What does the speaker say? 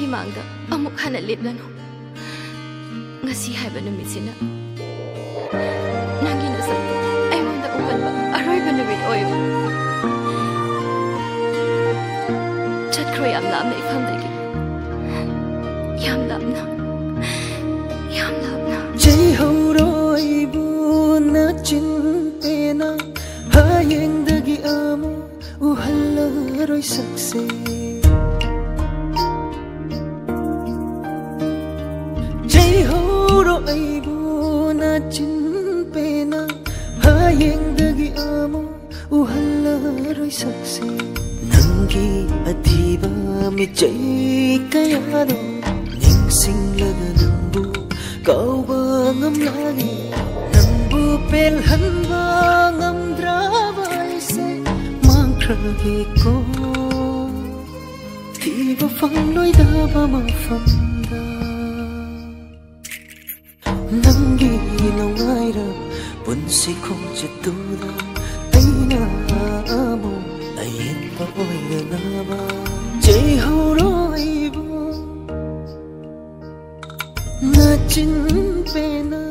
ꯑꯩꯒꯤ ꯃꯥꯡꯗ ꯑꯃꯨꯛ ꯍꯟꯅ ꯂꯦꯞꯂꯅꯨ ngasi haiba numisina nangi nasakto aimongda uhanba aroiba numit oiba chatkro yam lamna ifamdagi yam lamna jai horoibu na chintena hayengdagi amo uhallaroi sakse aibu na chinpena hayengdagi amo uhallaroi sakse nangi adiba mijai kayado ningsinglaga nambu kauba ngamlagi nambu pelhanba ngamdraba ise mangkragi ko tiba fangloidaba mafamda nangi nongaira punsi kong chituna aina amo ayin pa oina ba jai horoibu na chin pena